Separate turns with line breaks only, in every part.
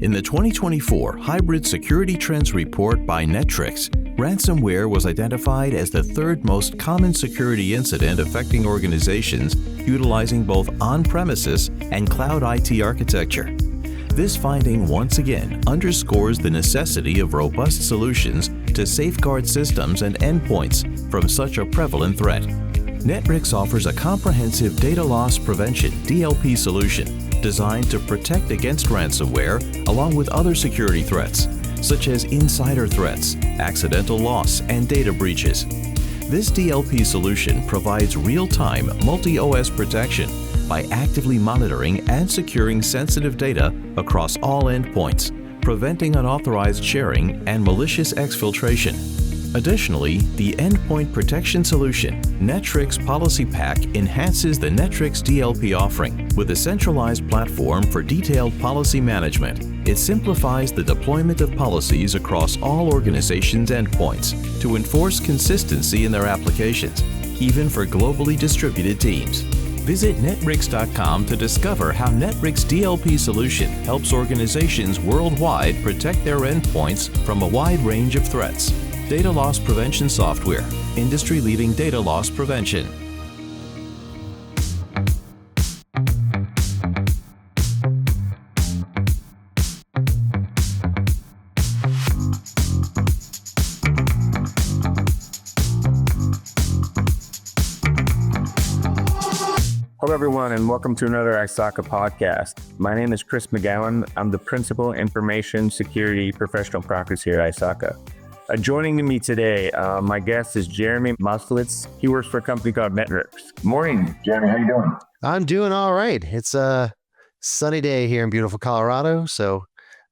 In the 2024 Hybrid Security Trends Report by Netwrix, ransomware was identified as the third most common security incident affecting organizations utilizing both on-premises and cloud IT architecture. This finding once again underscores the necessity of robust solutions to safeguard systems and endpoints from such a prevalent threat. Netwrix offers a comprehensive data loss prevention (DLP) solution designed to protect against ransomware along with other security threats, such as insider threats, accidental loss, and data breaches. This DLP solution provides real-time multi-OS protection by actively monitoring and securing sensitive data across all endpoints, preventing unauthorized sharing and malicious exfiltration. Additionally, the endpoint protection solution, Netwrix Policy Pack, enhances the Netwrix DLP offering with a centralized platform for detailed policy management. It simplifies the deployment of policies across all organizations' endpoints to enforce consistency in their applications, even for globally distributed teams. Visit Netwrix.com to discover how Netwrix DLP solution helps organizations worldwide protect their endpoints from a wide range of threats. Data loss prevention software, industry-leading data loss prevention.
Hello, everyone, and welcome to another ISACA Podcast. My name is Chris McGowan. I'm the Principal Information Security Professional Practice here at ISACA. Joining me today, my guest is Jeremy Moskowitz. He works for a company called Netwrix. Morning, Jeremy. How you doing?
I'm doing all right. It's a sunny day here in beautiful Colorado.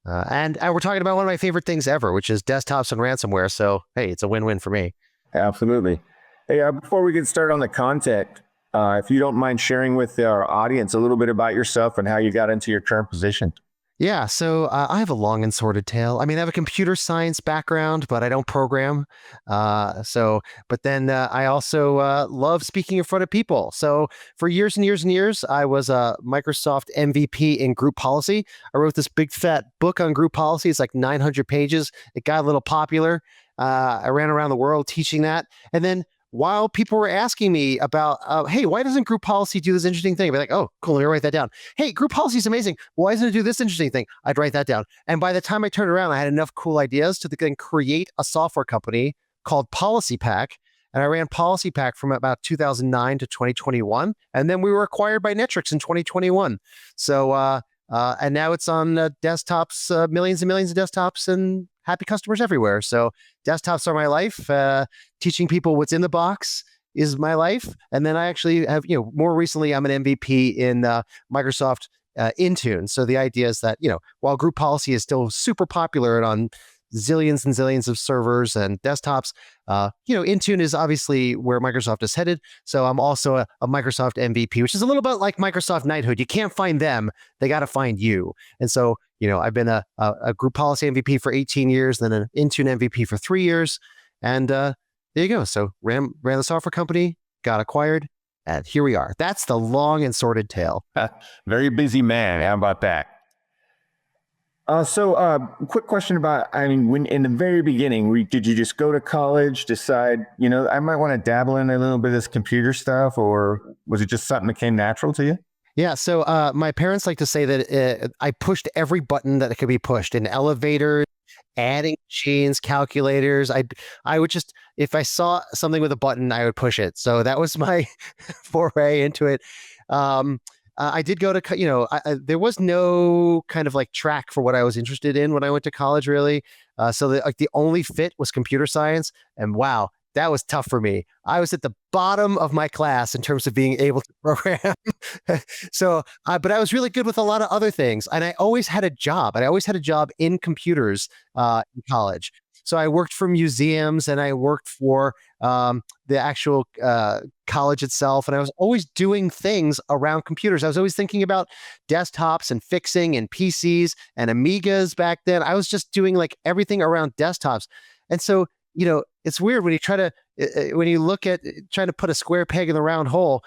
And we're talking about one of my favorite things ever, which is desktops and ransomware. So, hey, it's a win-win for me.
Absolutely. Hey, before we get started on the content, if you don't mind sharing with our audience a little bit about yourself and how you got into your current position.
Yeah, so I have a long and sordid tale. I mean, I have a computer science background, but I don't program. But then I also love speaking in front of people. So for years and years and years, I was a Microsoft MVP in group policy. I wrote this big fat book on group policy. It's like 900 pages. It got a little popular. I ran around the world teaching that. And then while people were asking me about, hey, why doesn't group policy do this interesting thing? I'd be like, oh, cool, let me write that down. Hey, group policy is amazing. Why doesn't it do this interesting thing? I'd write that down. And by the time I turned around, I had enough cool ideas to then create a software company called Policy Pack. And I ran Policy Pack from about 2009 to 2021. And then we were acquired by Netwrix in 2021. So, and now it's on desktops, millions and millions of desktops, and happy customers everywhere. So desktops are my life. Teaching people what's in the box is my life. And then I actually have, more recently, I'm an MVP in Microsoft Intune. So the idea is that, while group policy is still super popular and on zillions and zillions of servers and desktops, Intune is obviously where Microsoft is headed. So I'm also a Microsoft MVP, which is a little bit like Microsoft knighthood. You can't find them, they got to find you. And so, I've been a group policy MVP for 18 years, then an Intune MVP for 3 years. And there you go. So ran the software company, got acquired, and here we are. That's the long and sordid tale.
Very busy man. How about that? Quick question about, when in the very beginning, did you just go to college, decide, I might want to dabble in a little bit of this computer stuff, or was it just something that came natural to you?
Yeah. So my parents like to say that I pushed every button that could be pushed in elevators, adding machines, calculators. I would just, if I saw something with a button, I would push it. So that was my foray into it. I did go to, there was no kind of like track for what I was interested in when I went to college, really. So the only fit was computer science. And wow, that was tough for me. I was at the bottom of my class in terms of being able to program. But I was really good with a lot of other things. And I always had a job. I always had a job in computers in college. So I worked for museums and I worked for the actual college itself. And I was always doing things around computers. I was always thinking about desktops and fixing and PCs and Amigas back then. I was just doing like everything around desktops. And so, it's weird when you look at trying to put a square peg in the round hole.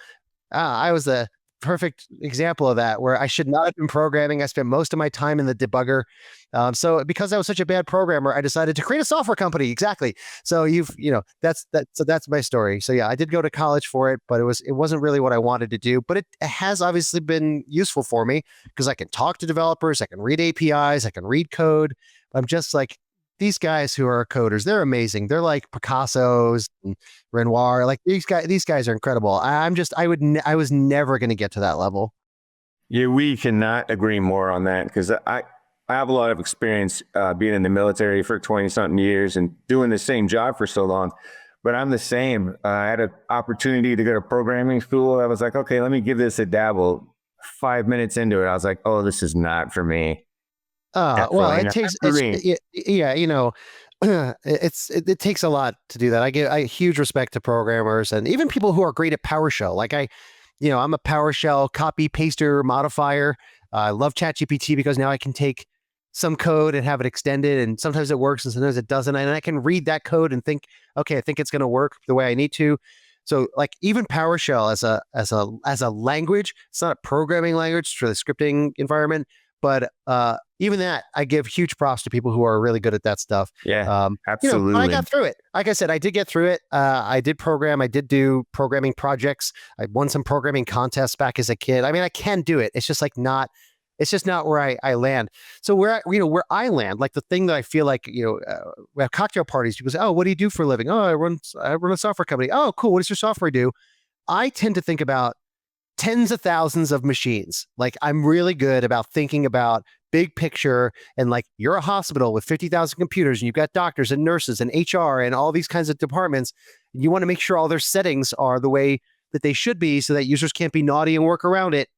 I was a perfect example of that, where I should not have been programming. I spent most of my time in the debugger. So because I was such a bad programmer, I decided to create a software company. Exactly. So that's my story. So yeah, I did go to college for it, but it wasn't really what I wanted to do. But it has obviously been useful for me because I can talk to developers, I can read APIs, I can read code. I'm just like, these guys who are coders, they're amazing. They're like Picasso's and Renoir. Like these guys are incredible. I was never going to get to that level.
Yeah, we cannot agree more on that, because I have a lot of experience being in the military for 20 something years and doing the same job for so long. But I'm the same. I had an opportunity to go to programming school. I was like, okay, let me give this a dabble. 5 minutes into it, I was like, oh, this is not for me.
Well, it takes, yeah, it takes a lot to do that. I huge respect to programmers and even people who are great at PowerShell. Like I'm a PowerShell copy paster modifier. I love ChatGPT because now I can take some code and have it extended, and sometimes it works and sometimes it doesn't. And I can read that code and think, okay, I think it's going to work the way I need to. So like even PowerShell as a language, it's not a programming language for the scripting environment. But even that, I give huge props to people who are really good at that stuff.
Yeah, absolutely.
I got through it. Like I said, I did get through it. I did program. I did do programming projects. I won some programming contests back as a kid. I mean, I can do it. It's just like not. It's just not where I land. So where I land, like the thing that I feel like, we have cocktail parties. People say, "Oh, what do you do for a living?" "Oh, I run a software company." "Oh, cool. What does your software do?" I tend to think about tens of thousands of machines. Like I'm really good about thinking about big picture, and like you're a hospital with 50,000 computers and you've got doctors and nurses and HR and all these kinds of departments. You want to make sure all their settings are the way that they should be so that users can't be naughty and work around it.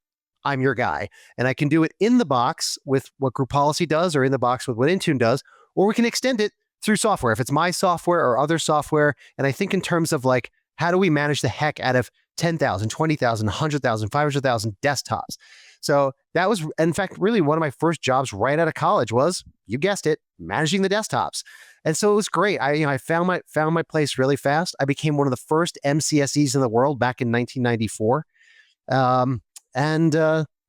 I'm your guy. And I can do it in the box with what group policy does, or in the box with what Intune does, or we can extend it through software if it's my software or other software. And I think in terms of like, how do we manage the heck out of 10,000, 20,000, 100,000, 500,000 desktops? So that was, in fact, really one of my first jobs right out of college was, you guessed it, managing the desktops. And so it was great. I found my place really fast. I became one of the first MCSEs in the world back in 1994. And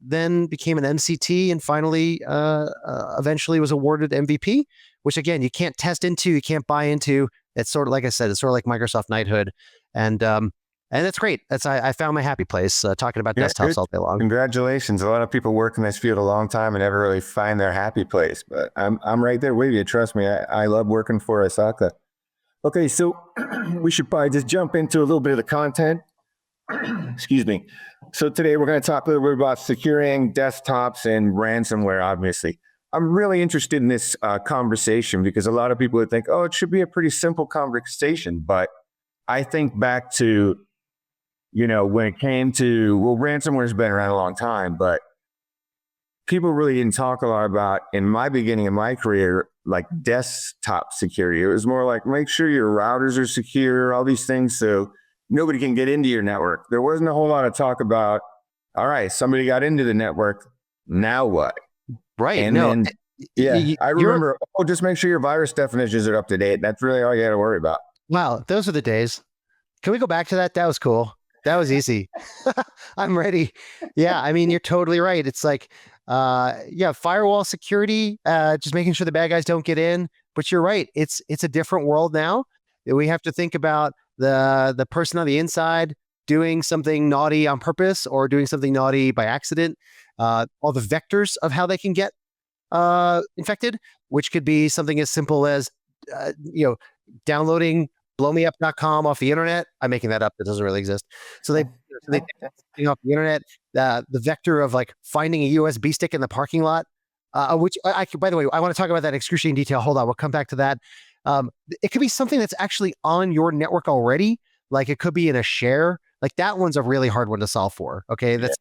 then became an MCT, and finally, eventually was awarded MVP, which again, you can't test into, you can't buy into. It's sort of, like I said, it's sort of like Microsoft knighthood. And that's great. I found my happy place talking about desktops all day long.
Congratulations. A lot of people work in this field a long time and never really find their happy place, but I'm right there with you. Trust me. I love working for ISACA. Okay. So we should probably just jump into a little bit of the content. Excuse me. So today we're going to talk a little bit about securing desktops and ransomware, obviously. I'm really interested in this conversation because a lot of people would think, oh, it should be a pretty simple conversation. But I think back to, when it came to, well, ransomware has been around a long time, but people really didn't talk a lot about, in my beginning of my career, like desktop security. It was more like, make sure your routers are secure, all these things, so nobody can get into your network. There wasn't a whole lot of talk about, all right, somebody got into the network, now what?
Right.
And then, I remember, just make sure your virus definitions are up to date. That's really all you got to worry about.
Wow, those are the days. Can we go back to that? That was cool. That was easy. I'm ready. Yeah, I mean, you're totally right. It's like, firewall security, just making sure the bad guys don't get in. But you're right. It's a different world now. We have to think about the person on the inside doing something naughty on purpose or doing something naughty by accident. All the vectors of how they can get infected, which could be something as simple as downloading blowmeup.com off the internet. I'm making that up. That doesn't really exist. So they off the internet, the vector of like finding a USB stick in the parking lot, which by the way, I want to talk about that in excruciating detail. Hold on. We'll come back to that. It could be something that's actually on your network already. Like it could be in a share. Like that one's a really hard one to solve for. Okay. That's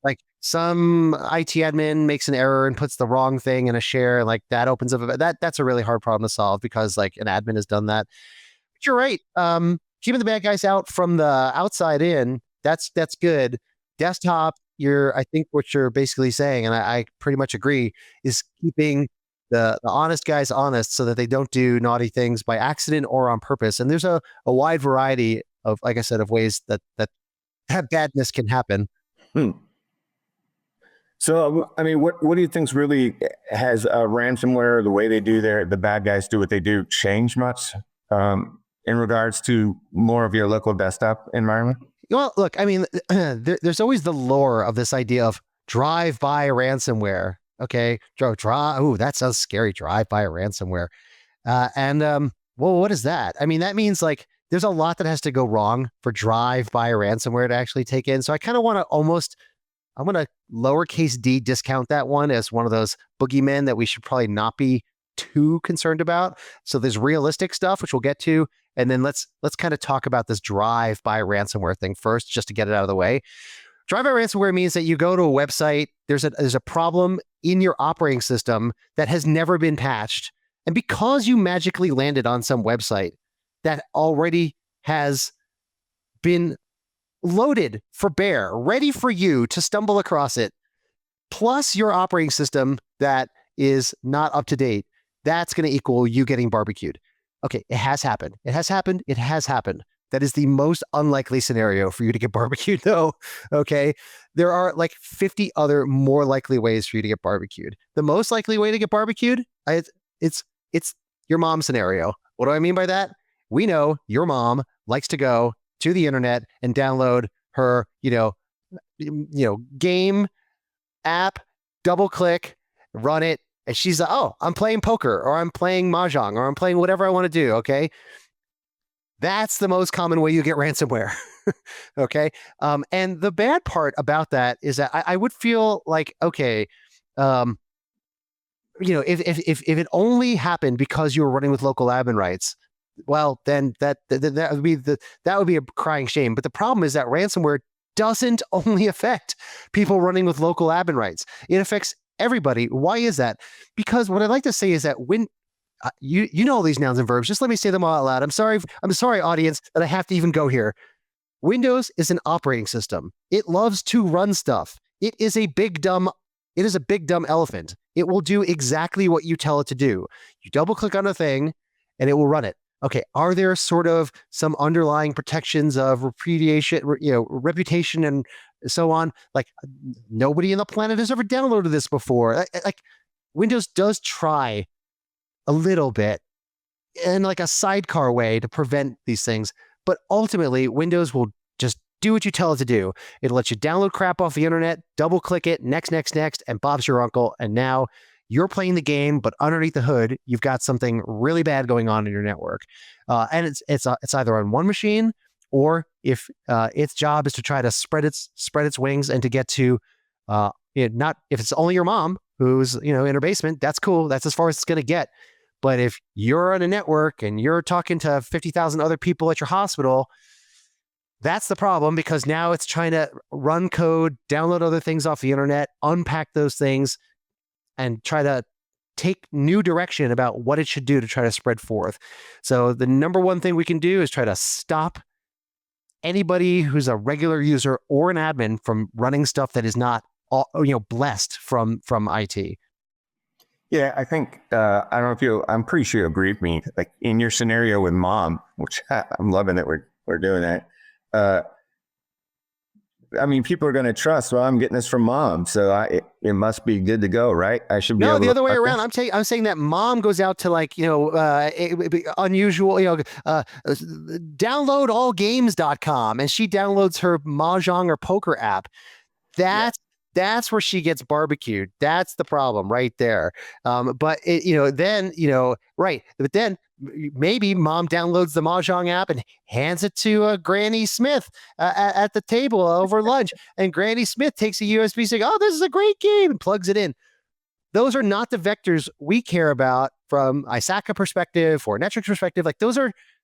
like some IT admin makes an error and puts the wrong thing in a share. Like that opens up that's a really hard problem to solve because like an admin has done that. But you're right. Keeping the bad guys out from the outside in, that's good. Desktop, I think what you're basically saying, and I pretty much agree, is keeping the honest guys honest so that they don't do naughty things by accident or on purpose. And there's a wide variety of, like I said, of ways that badness can happen.
Hmm. So, I mean, what do you think's really has ransomware, the way the bad guys do what they do, changed much in regards to more of your local desktop environment?
Well, look, I mean, there's always the lore of this idea of drive-by ransomware. Okay, ooh, that sounds scary. Drive-by ransomware. Well, what is that? I mean, that means like there's a lot that has to go wrong for drive-by ransomware to actually take in. So I kind of want to I'm going to lowercase d discount that one as one of those boogeymen that we should probably not be too concerned about. So there's realistic stuff, which we'll get to. And then let's kind of talk about this drive-by ransomware thing first, just to get it out of the way. Drive-by ransomware means that you go to a website, there's a problem in your operating system that has never been patched. And because you magically landed on some website that already has been loaded for bear, ready for you to stumble across it, plus your operating system that is not up to date, that's going to equal you getting barbecued. Okay, it has happened. It has happened. It has happened. That is the most unlikely scenario for you to get barbecued, though. Okay, there are like 50 other more likely ways for you to get barbecued. The most likely way to get barbecued, it's your mom scenario. What do I mean by that? We know your mom likes to go to the internet and download her, game app, double click, run it, and she's like, oh, I'm playing poker, or I'm playing mahjong, or I'm playing whatever I want to do. Okay, that's the most common way you get ransomware. Okay, and the bad part about that is that I would feel like, okay, if it only happened because you were running with local admin rights, well, then that would be a crying shame. But the problem is that ransomware doesn't only affect people running with local admin rights. It affects everybody. Why is that? Because what I'd like to say is that when you know all these nouns and verbs, just let me say them all out loud. I'm sorry, audience, that I have to even go here. Windows is an operating system. It loves to run stuff. It is a big dumb elephant. It will do exactly what you tell it to do. You double click on a thing and it will run it. Okay, are there sort of some underlying protections of reputation and so on? Like, nobody on the planet has ever downloaded this before. Like, Windows does try a little bit in like a sidecar way to prevent these things, but ultimately Windows will just do what you tell it to do. It'll let you download crap off the internet, double click it, next, and Bob's your uncle, and now you're playing the game, but underneath the hood, you've got something really bad going on in your network. And it's either on one machine, or if its job is to try to spread its wings and to get to not if it's only your mom who's in her basement, that's cool. That's as far as it's going to get. But if you're on a network and you're talking to 50,000 other people at your hospital, that's the problem, because now it's trying to run code, download other things off the internet, unpack those things, and try to take new direction about what it should do to try to spread forth. So the number one thing we can do is try to stop anybody who's a regular user or an admin from running stuff that is not blessed from IT.
Yeah, I think, I don't know if I'm pretty sure you agree with me. Like in your scenario with mom, which I'm loving that we're doing that. I mean, people are going to trust, well, I'm getting this from mom, so it must be good to go, right? I should be able
the
to
other way around. I'm saying that mom goes out to unusual, downloadallgames.com, and she downloads her mahjong or poker app. That's where she gets barbecued. That's the problem right there. But maybe mom downloads the mahjong app and hands it to Granny Smith at the table over lunch. And Granny Smith takes a USB stick. Oh, this is a great game, and plugs it in. Those are not the vectors we care about from ISACA perspective or Netwrix perspective. Like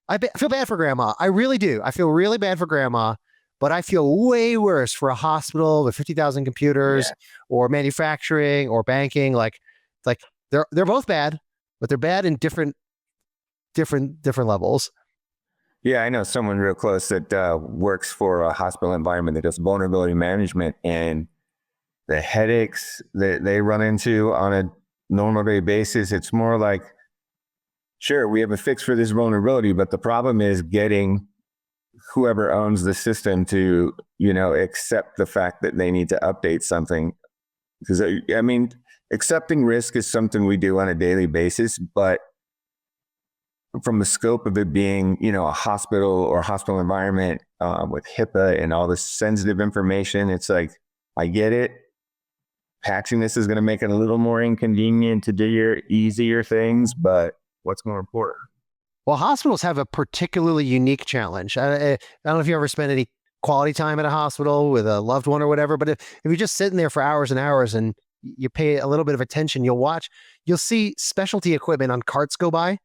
I feel bad for grandma. I really do. I feel really bad for grandma. But I feel way worse for a hospital with 50,000 computers, or manufacturing or banking. Like they're both bad, but they're bad in different levels.
Yeah, I know someone real close that works for a hospital environment that does vulnerability management, and the headaches that they run into on a normal day basis, it's more like, sure, we have a fix for this vulnerability, but the problem is getting whoever owns the system to, accept the fact that they need to update something. Because I mean, accepting risk is something we do on a daily basis, but from the scope of it being, a hospital or hospital environment with HIPAA and all this sensitive information, it's like, I get it. Patching this is going to make it a little more inconvenient to do your easier things, but what's more important?
Well, hospitals have a particularly unique challenge. I don't know if you ever spent any quality time at a hospital with a loved one or whatever, but if you're just sitting there for hours and hours and you pay a little bit of attention, you'll see specialty equipment on carts go by.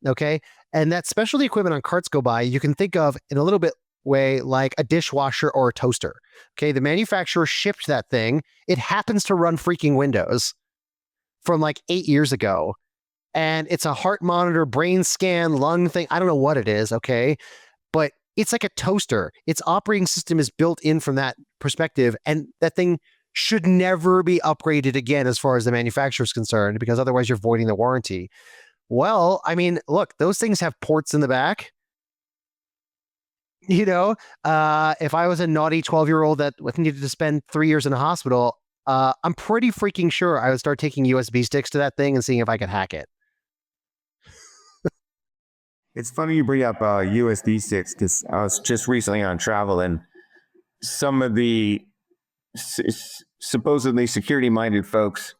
Okay. And that specialty equipment on carts go by, you can think of in a little bit way like a dishwasher or a toaster. Okay. The manufacturer shipped that thing. It happens to run freaking Windows from like 8 years ago. And it's a heart monitor, brain scan, lung thing. I don't know what it is. Okay. But it's like a toaster. Its operating system is built in from that perspective. And that thing should never be upgraded again as far as the manufacturer is concerned, because otherwise you're voiding the warranty. Well, I mean, look, those things have ports in the back. If I was a naughty 12-year-old that needed to spend 3 years in a hospital, I'm pretty freaking sure I would start taking USB sticks to that thing and seeing if I could hack it.
It's funny you bring up USB sticks, because I was just recently on travel, and some of the supposedly security-minded folks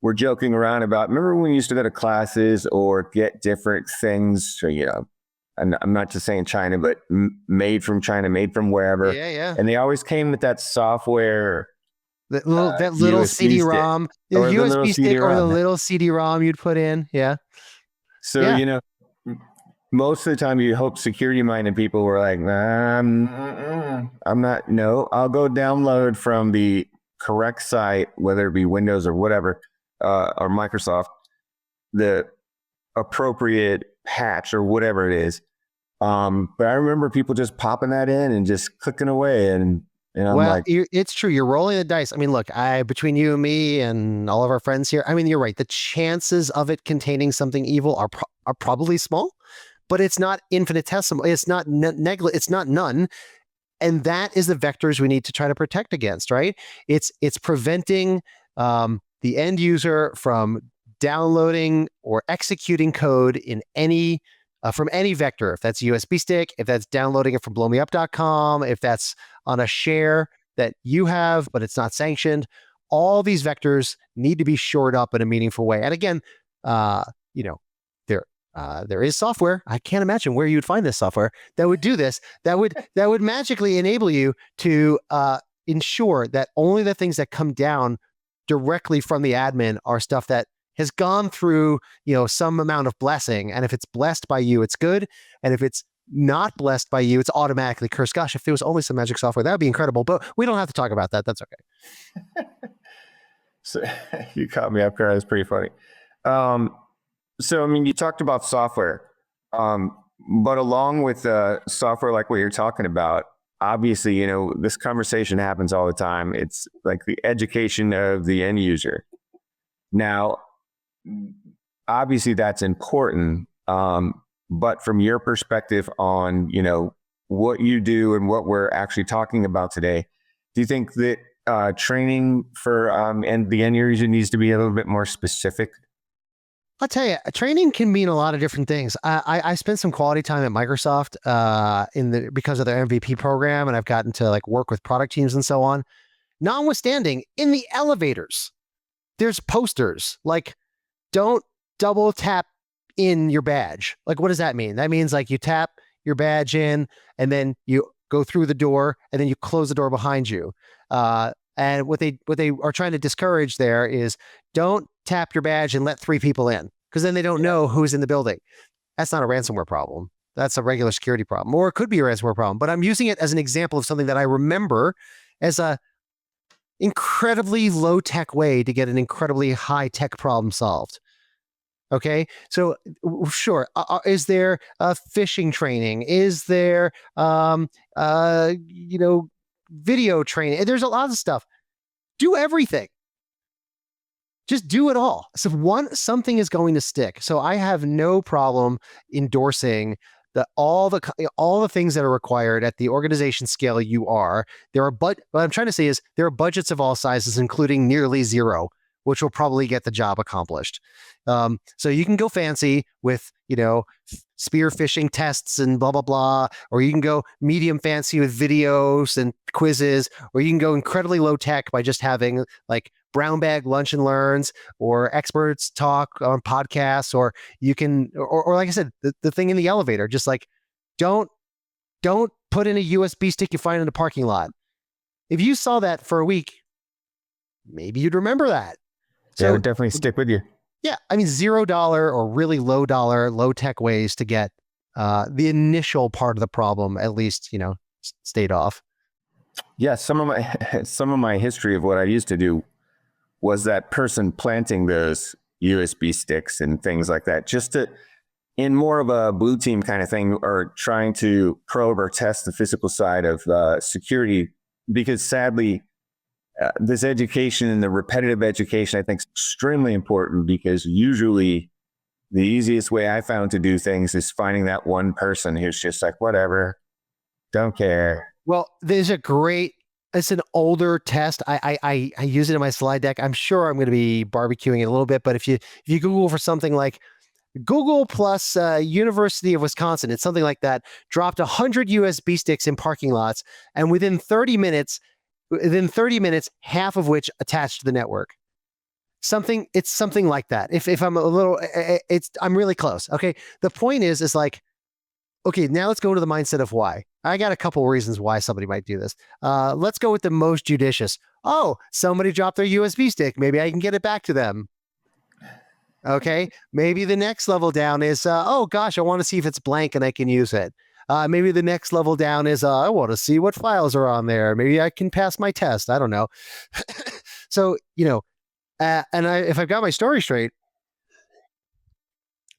were joking around about, remember when we used to go to classes or get different things, and I'm not just saying China, but made from China, made from wherever.
Yeah.
And they always came with that software.
That little CD-ROM, the USB stick or the little CD-ROM you'd put in. Yeah.
So, most of the time you hope security-minded people were like, I'm not, no, I'll go download from the correct site, whether it be Windows or whatever, or Microsoft, the appropriate patch or whatever it is. But I remember people just popping that in and just clicking away, and I'm like,
it's true. You're rolling the dice. I mean, look, between you and me and all of our friends here, I mean, you're right. The chances of it containing something evil are probably small, but it's not infinitesimal. It's not it's not none. And that is the vectors we need to try to protect against, right? It's preventing the end user from downloading or executing code in any from any vector. If that's a USB stick, if that's downloading it from blowmeup.com, if that's on a share that you have, but it's not sanctioned, all these vectors need to be shored up in a meaningful way. And again, there is software. I can't imagine where you'd find this software that would do this. That would magically enable you to ensure that only the things that come down directly from the admin are stuff that has gone through, some amount of blessing. And if it's blessed by you, it's good. And if it's not blessed by you, it's automatically cursed. Gosh, if there was only some magic software, that would be incredible. But we don't have to talk about that. That's okay.
So you caught me up there. That's pretty funny. So, I mean, you talked about software, but along with software like what you're talking about, obviously, this conversation happens all the time. It's like the education of the end user. Now, obviously, that's important, but from your perspective on, what you do and what we're actually talking about today, do you think that training for and the end user needs to be a little bit more specific?
I'll tell you, training can mean a lot of different things. I spent some quality time at Microsoft because of their MVP program, and I've gotten to work with product teams and so on. Notwithstanding, in the elevators, there's posters like, don't double tap in your badge. What does that mean? That means you tap your badge in, and then you go through the door, and then you close the door behind you. And what they are trying to discourage there is, don't tap your badge and let 3 people in, because then they don't know who's in the building. That's not a ransomware problem. That's a regular security problem, or it could be a ransomware problem. But I'm using it as an example of something that I remember as a incredibly low-tech way to get an incredibly high-tech problem solved. Okay, so sure, is there phishing training? Is there video training? There's a lot of stuff. Do everything. Just do it all. So something is going to stick. So I have no problem endorsing all the things that are required at the organization scale you are. What I'm trying to say is there are budgets of all sizes, including nearly zero, which will probably get the job accomplished. So you can go fancy with, spear phishing tests and blah, blah, blah, or you can go medium fancy with videos and quizzes, or you can go incredibly low tech by just having like brown bag lunch and learns or experts talk on podcasts, or you can, or like I said, the thing in the elevator, just like, don't put in a USB stick you find in a parking lot. If you saw that for a week, maybe you'd remember that.
So it would definitely stick with you.
Yeah. I mean, $0 or really low dollar, low tech ways to get the initial part of the problem, at least, stayed off.
Yeah. Some of my history of what I used to do was that person planting those USB sticks and things like that, just to, in more of a blue team kind of thing, or trying to probe or test the physical side of security, because sadly, this education and the repetitive education, I think, is extremely important, because usually the easiest way I found to do things is finding that one person who's just like, whatever, don't care.
Well, it's an older test. I use it in my slide deck. I'm sure I'm going to be barbecuing it a little bit, but if you Google for something like Google plus University of Wisconsin, it's something like that, dropped 100 USB sticks in parking lots, and within 30 minutes, half of which attached to the network. It's something like that. If I'm I'm really close. Okay. The point is like, okay, now let's go to the mindset of why. I got a couple reasons why somebody might do this. Let's go with the most judicious. Oh, somebody dropped their USB stick. Maybe I can get it back to them. Okay. Maybe the next level down is, oh gosh, I want to see if it's blank and I can use it. Maybe the next level down is, I want to see what files are on there. Maybe I can pass my test. I don't know. So, if I've got my story straight,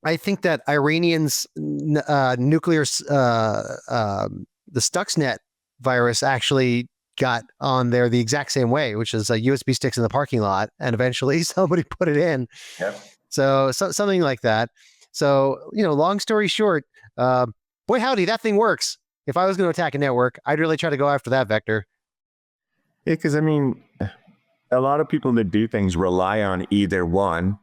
I think that Iranians' nuclear, the Stuxnet virus actually got on there the exact same way, which is USB sticks in the parking lot, and eventually somebody put it in.
Yep.
So something like that. So, long story short, boy, howdy, that thing works. If I was going to attack a network, I'd really try to go after that vector.
Yeah, because I mean, a lot of people that do things rely on either one,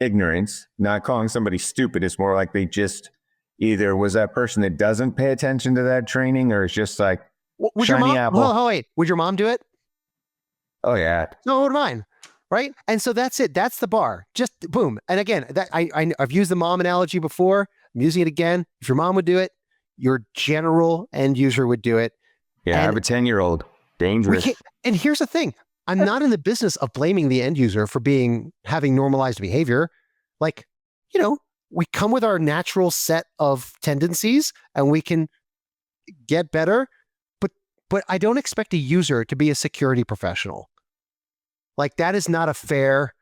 ignorance. Not calling somebody stupid. It's more like they just either was that person that doesn't pay attention to that training, or it's just like shiny apple.
Oh, wait. Would your mom do it?
Oh, yeah.
No, would mine. Right? And so that's it. That's the bar. Just boom. And again, that I've used the mom analogy before. I'm using it again. If your mom would do it, your general end user would do it.
Yeah, I have a 10-year-old. Dangerous.
And here's the thing. I'm not in the business of blaming the end user for having normalized behavior. Like, we come with our natural set of tendencies and we can get better, but I don't expect a user to be a security professional. Like, that's not a fair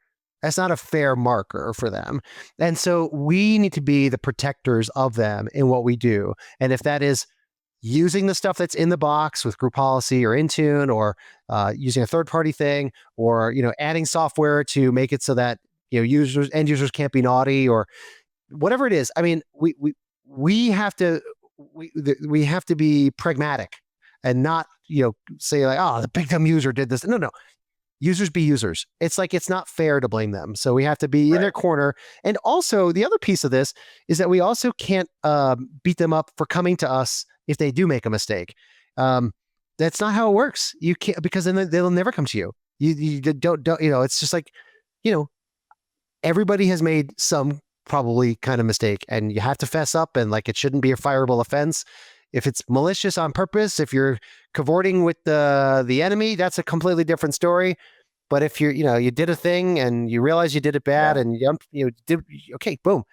marker for them. And so we need to be the protectors of them in what we do. And if that is using the stuff that's in the box with group policy or Intune, or using a third-party thing, or adding software to make it so that end users can't be naughty, or whatever it is. I mean, we have to be pragmatic and not say like, oh, the big dumb user did this. No. Users be users. It's like, it's not fair to blame them. So we have to be in their corner. And also, the other piece of this is that we also can't beat them up for coming to us if they do make a mistake. That's not how it works. You can't, because then they'll never come to you. You don't. It's just like, everybody has made some probably kind of mistake, and you have to fess up, and like, it shouldn't be a fireable offense. If it's malicious on purpose, if you're cavorting with the enemy, that's a completely different story. But if you did a thing and you realize you did it bad, and okay, boom,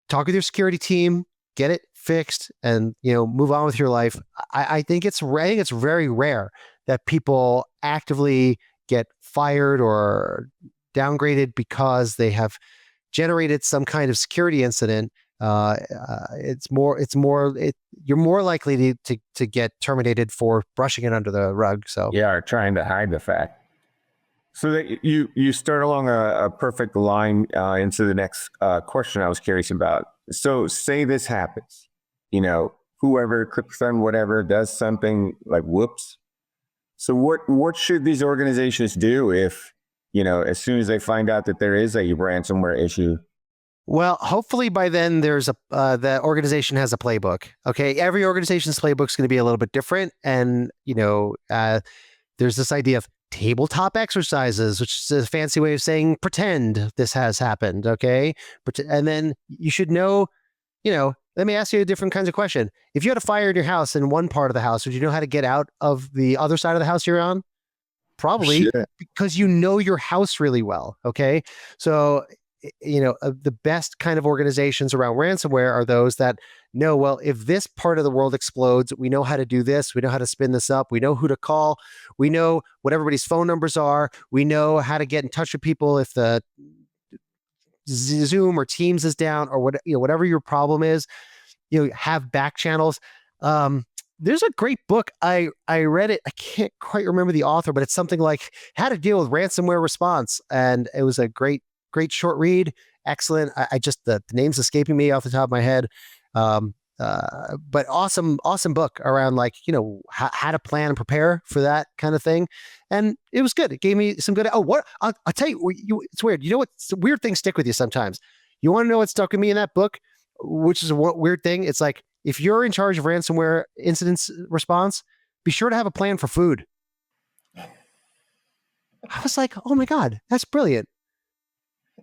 talk with your security team, get it fixed, and move on with your life. I think it's very rare that people actively get fired or downgraded because they have generated some kind of security incident. You're more likely to get terminated for brushing it under the rug. So
or trying to hide the fact. So that you start along a perfect line into the next question I was curious about. So say this happens. whoever clicks on whatever does something like whoops. So what should these organizations do if, as soon as they find out that there is a ransomware issue?
Well, hopefully by then the organization has a playbook. Okay, every organization's playbook is going to be a little bit different, and there's this idea of tabletop exercises, which is a fancy way of saying pretend this has happened. Okay, and then you should know. Let me ask you a different kinds of question. If you had a fire in your house in one part of the house, would you know how to get out of the other side of the house you're on? Probably, because you know your house really well. Okay, so the best kind of organizations around ransomware are those that know, well, if this part of the world explodes, we know how to do this. We know how to spin this up. We know who to call. We know what everybody's phone numbers are. We know how to get in touch with people if the Zoom or Teams is down, or whatever your problem is. Have back channels. There's a great book. I read it. I can't quite remember the author, but it's something like How to Deal with Ransomware Response, and it was a great short read. Excellent. I just the name's escaping me off the top of my head. But awesome book around how to plan and prepare for that kind of thing. And it was good. It gave me some good. I'll tell you, it's weird. Weird things stick with you sometimes. You want to know what stuck with me in that book, which is a weird thing. It's like, if you're in charge of ransomware incidents response, be sure to have a plan for food. I was like, oh my God, that's brilliant.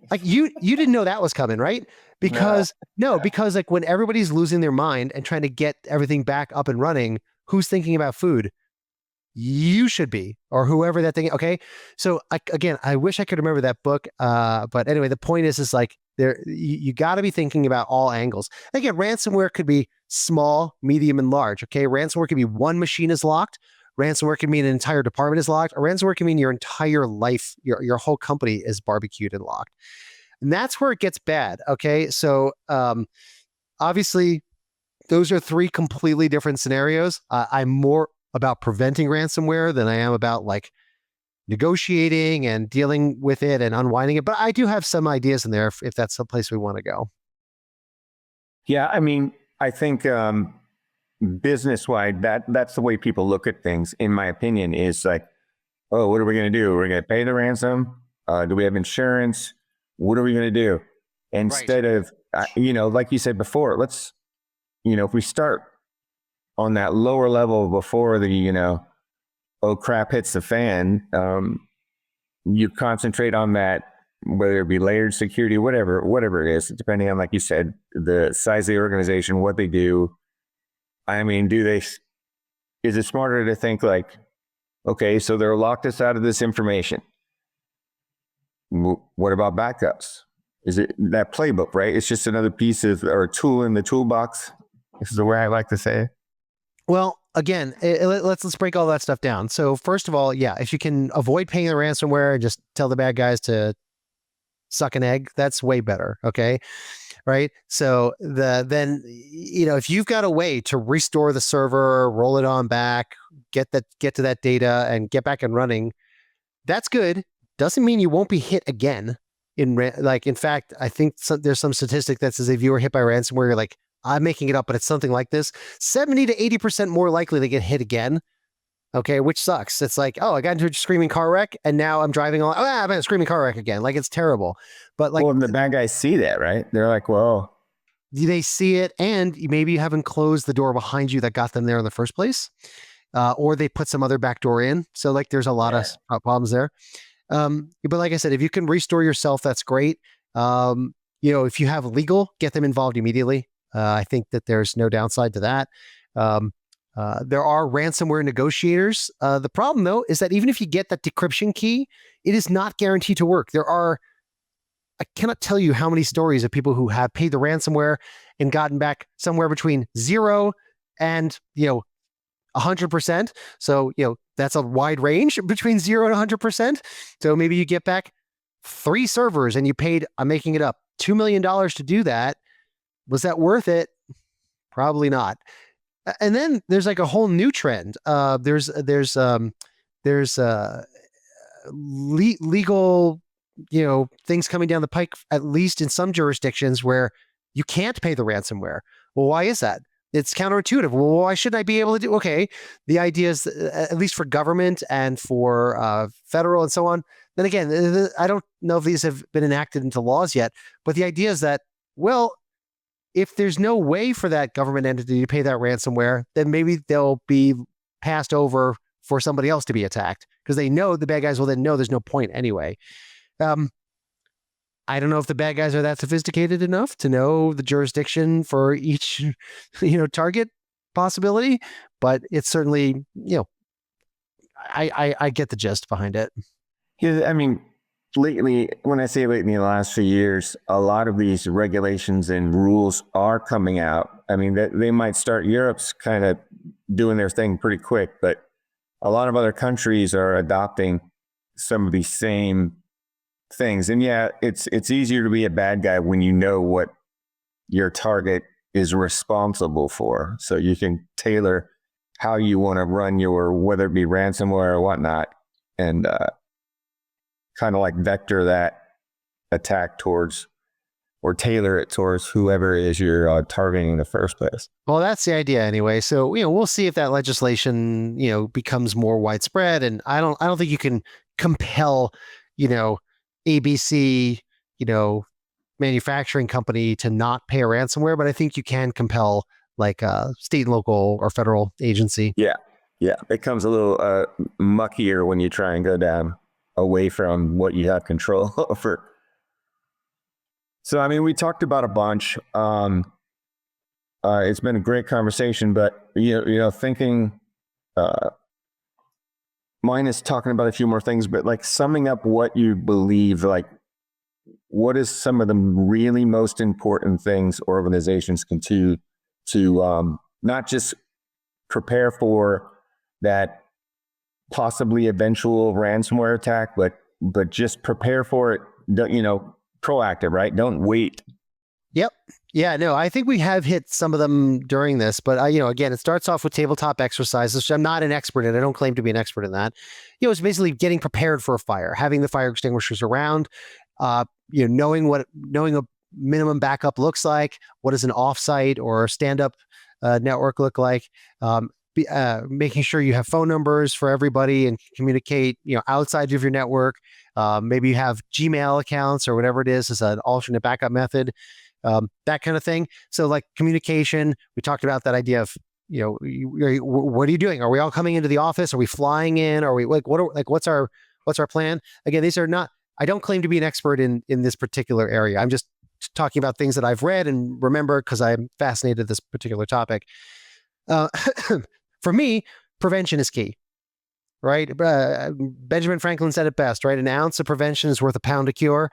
Like you didn't know that was coming, right? Because because like when everybody's losing their mind and trying to get everything back up and running, who's thinking about food? You should be, or whoever that thing. Okay. So again, I wish I could remember that book. But anyway, the point is like you got to be thinking about all angles. Again, ransomware could be small, medium, and large. Okay. Ransomware could be one machine is locked. Ransomware can mean an entire department is locked. Or ransomware can mean your entire life, your whole company is barbecued and locked. And that's where it gets bad. Okay. So obviously, those are three completely different scenarios. I'm more about preventing ransomware than I am about negotiating and dealing with it and unwinding it. But I do have some ideas in there if that's the place we want to go.
Yeah. I mean, I think business-wide, that's the way people look at things, in my opinion, is like, oh, what are we going to do? We're going to pay the ransom? Do we have insurance? What are we going to do? Instead of, like you said before, let's, if we start on that lower level before the, oh crap hits the fan, you concentrate on that, whether it be layered security, whatever it is, depending on, like you said, the size of the organization, what they do. I mean, is it smarter to think like, okay, so they're locked us out of this information. What about backups? Is it that playbook, right? It's just another piece or a tool in the toolbox. This is the way I like to say it.
Well, again, let's break all that stuff down. So first of all, yeah, if you can avoid paying the ransomware and just tell the bad guys to suck an egg, that's way better. Okay. Right. So then if you've got a way to restore the server, roll it on back, get to that data and get back and running, that's good. Doesn't mean you won't be hit again. In fact, I think there's some statistic that says if you were hit by ransomware, you're like, I'm making it up, but it's something like this: 70 to 80% more likely to get hit again. Okay, which sucks. It's like, oh, I got into a screaming car wreck, and now I'm driving along. I'm in a screaming car wreck again. Like, it's terrible. But
well, the bad guys see that, right? They're like, well,
they see it, and maybe you haven't closed the door behind you that got them there in the first place, or they put some other back door in. So there's a lot of problems there. But like I said, if you can restore yourself, that's great. If you have legal, get them involved immediately. I think that there's no downside to that. There are ransomware negotiators. The problem, though, is that even if you get that decryption key, it is not guaranteed to work. I cannot tell you how many stories of people who have paid the ransomware and gotten back somewhere between 0 and 100%. So that's a wide range between 0 and 100%. So maybe you get back 3 servers and you paid, I'm making it up, $2 million to do that. Was that worth it? Probably not. And then there's a whole new trend. There's legal, things coming down the pike, at least in some jurisdictions, where you can't pay the ransomware. Well, why is that? it's counterintuitive. Well, why shouldn't I be able to do? Okay, the idea is, at least for government and for federal and so on. Then again, I don't know if these have been enacted into laws yet, but the idea is that, well, if there's no way for that government entity to pay that ransomware, then maybe they'll be passed over for somebody else to be attacked because they know the bad guys will then know there's no point anyway. I don't know if the bad guys are that sophisticated enough to know the jurisdiction for each, target possibility, but it's certainly, I get the gist behind it.
Yeah, I mean, lately, when I say lately, in the last few years, a lot of these regulations and rules are coming out. I mean, they might start, Europe's kind of doing their thing pretty quick, but a lot of other countries are adopting some of these same things. And yeah, it's easier to be a bad guy when you know what your target is responsible for. So you can tailor how you want to run your, whether it be ransomware or whatnot, and kind of like vector that attack towards, or tailor it towards whoever it is you're targeting in the first place.
Well, that's the idea anyway. So, we'll see if that legislation, becomes more widespread. And I don't think you can compel, ABC, manufacturing company to not pay a ransomware, but I think you can compel like a state and local or federal agency.
Yeah. It becomes a little muckier when you try and go down away from what you have control over. So, I mean, we talked about a bunch. It's been a great conversation, but thinking, mine is talking about a few more things, but like summing up what you believe, like what is some of the really most important things organizations can do to not just prepare for that possibly eventual ransomware attack, but just prepare for it, proactive, right? Don't wait.
Yep. Yeah, no, I think we have hit some of them during this, but again, it starts off with tabletop exercises, which I'm not an expert in. I don't claim to be an expert in that. It's basically getting prepared for a fire, having the fire extinguishers around, knowing a minimum backup looks like, what does an offsite or stand-up network look like, making sure you have phone numbers for everybody and communicate, outside of your network. Maybe you have Gmail accounts or whatever it is as an alternate backup method. That kind of thing. So like communication, we talked about that idea of, what are you doing? Are we all coming into the office? Are we flying in? Are we what's our plan? Again, these are not, I don't claim to be an expert in this particular area. I'm just talking about things that I've read and remember because I'm fascinated with this particular topic. For me, prevention is key, right? Benjamin Franklin said it best, right? An ounce of prevention is worth a pound of cure.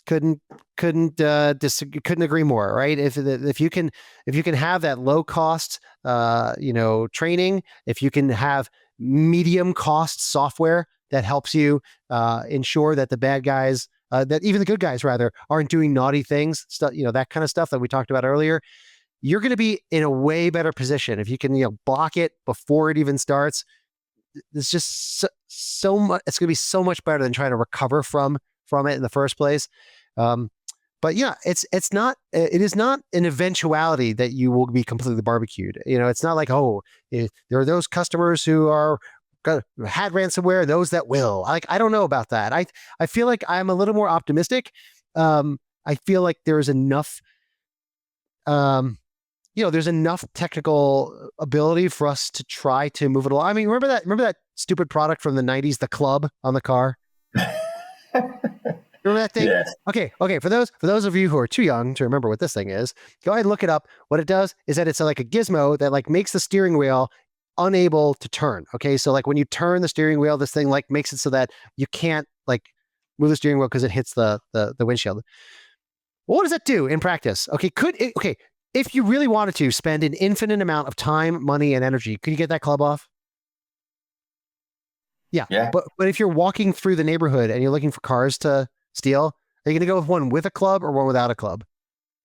Couldn't agree more, right? If you can have that low cost, training, if you can have medium cost software that helps you ensure that the bad guys, that even the good guys rather, aren't doing naughty things, that kind of stuff that we talked about earlier, you're going to be in a way better position if you can, block it before it even starts. It's just so much. It's going to be so much better than trying to recover from it in the first place. But yeah, it is not an eventuality that you will be completely barbecued. It's not like, there are those customers who had ransomware, those that will. I don't know about that. I feel like I'm a little more optimistic. I feel like there's enough, there's enough technical ability for us to try to move it along. I mean, remember that stupid product from the 90s, the club on the car? Remember that thing?
Yes.
Okay. For those of you who are too young to remember what this thing is, go ahead and look it up. What it does is that it's like a gizmo that like makes the steering wheel unable to turn. Okay. So like when you turn the steering wheel, this thing like makes it so that you can't like move the steering wheel because it hits the windshield. Well, what does that do in practice? Okay. If you really wanted to spend an infinite amount of time, money, and energy, could you get that club off? Yeah. But if you're walking through the neighborhood and you're looking for cars to steal, are you going to go with one with a club or one without a club?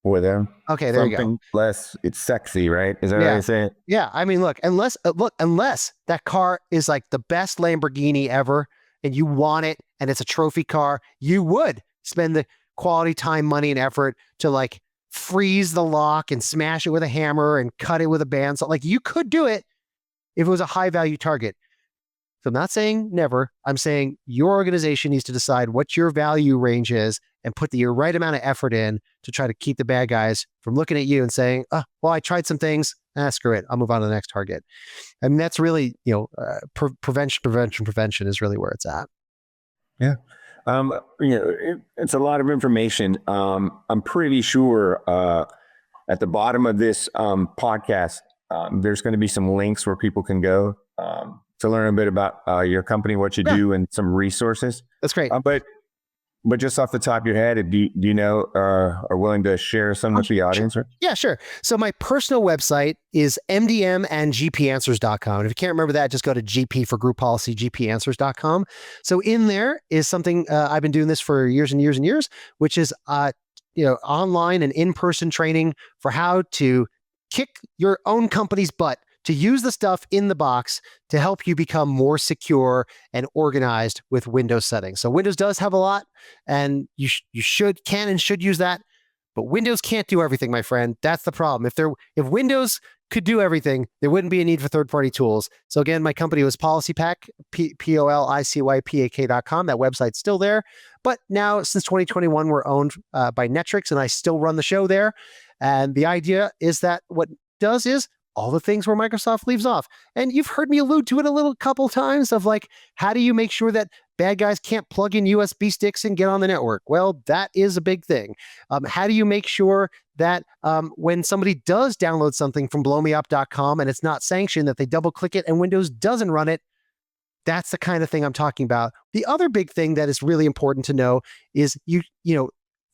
With them.
Okay, there you go.
Something less, it's sexy, right? Is that how you say it?
Yeah. I mean, look, unless that car is like the best Lamborghini ever and you want it and it's a trophy car, you would spend the quality time, money, and effort to like freeze the lock and smash it with a hammer and cut it with a bandsaw. Like, you could do it if it was a high value target. So I'm not saying never. I'm saying your organization needs to decide what your value range is and put the right amount of effort in to try to keep the bad guys from looking at you and saying, oh, well, I tried some things. Screw it. I'll move on to the next target. I mean, that's really, prevention is really where it's at.
Yeah. It's a lot of information. I'm pretty sure at the bottom of this podcast, there's going to be some links where people can go to learn a bit about your company, what you do, and some resources.
That's great.
But just off the top of your head, do you know, are willing to share some with the audience?
Sure. Yeah, sure. So my personal website is mdmandgpanswers.com. And if you can't remember that, just go to GP for group policy, gpanswers.com. So in there is something, I've been doing this for years and years and years, which is online and in-person training for how to kick your own company's butt to use the stuff in the box to help you become more secure and organized with Windows settings. So Windows does have a lot, and you can and should use that, but Windows can't do everything, my friend. That's the problem. If Windows could do everything, there wouldn't be a need for third-party tools. So again, my company was PolicyPak, POLICYPAK.com. That website's still there. But now, since 2021, we're owned by Netwrix, and I still run the show there. And the idea is that what it does is all the things where Microsoft leaves off. And you've heard me allude to it a couple times of like, how do you make sure that bad guys can't plug in USB sticks and get on the network? Well, that is a big thing. How do you make sure that when somebody does download something from blowmeup.com and it's not sanctioned, that they double click it and Windows doesn't run it? That's the kind of thing I'm talking about. The other big thing that is really important to know is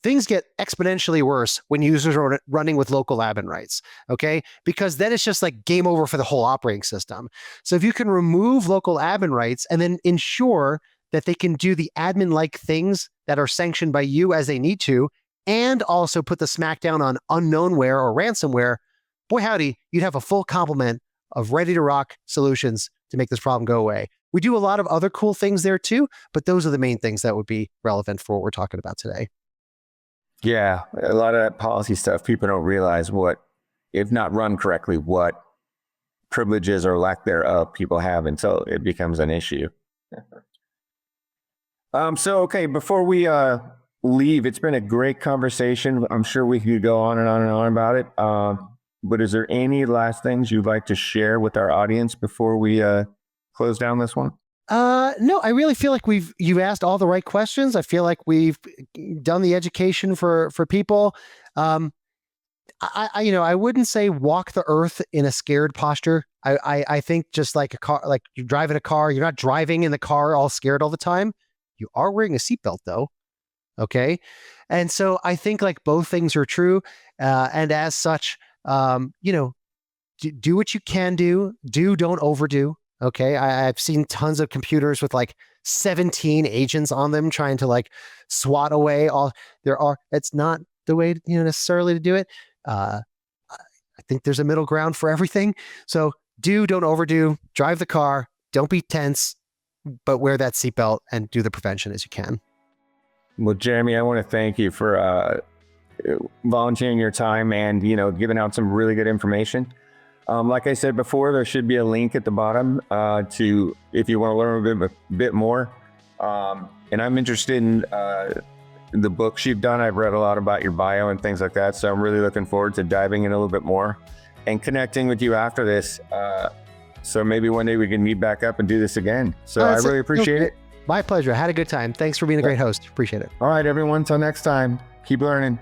things get exponentially worse when users are running with local admin rights, okay? Because then it's just like game over for the whole operating system. So if you can remove local admin rights and then ensure that they can do the admin-like things that are sanctioned by you as they need to, and also put the smackdown on unknownware or ransomware, boy howdy, you'd have a full complement of ready-to-rock solutions to make this problem go away. We do a lot of other cool things there too, but those are the main things that would be relevant for what we're talking about today.
Yeah, a lot of that policy stuff, people don't realize what, if not run correctly, what privileges or lack thereof people have until it becomes an issue. Okay, before we leave, it's been a great conversation. I'm sure we could go on and on and on about it. But is there any last things you'd like to share with our audience before we close down this one?
No, I really feel like you've asked all the right questions. I feel like we've done the education for people. I wouldn't say walk the earth in a scared posture. I think just like a car, like you're driving a car, you're not driving in the car all scared all the time. You are wearing a seatbelt though. Okay. And so I think like both things are true. And as such, do what you can do, don't overdo. Okay. I've seen tons of computers with like 17 agents on them trying to like swat away it's not the way necessarily to do it. I think there's a middle ground for everything. So don't overdo, drive the car, don't be tense, but wear that seatbelt and do the prevention as you can.
Well, Jeremy, I want to thank you for volunteering your time and, giving out some really good information. Like I said before, there should be a link at the bottom to if you want to learn a bit more. And I'm interested in the books you've done. I've read a lot about your bio and things like that. So I'm really looking forward to diving in a little bit more and connecting with you after this. So maybe one day we can meet back up and do this again. So I really appreciate it.
My pleasure. I had a good time. Thanks for being a great host. Appreciate it.
All right, everyone. Till next time, keep learning.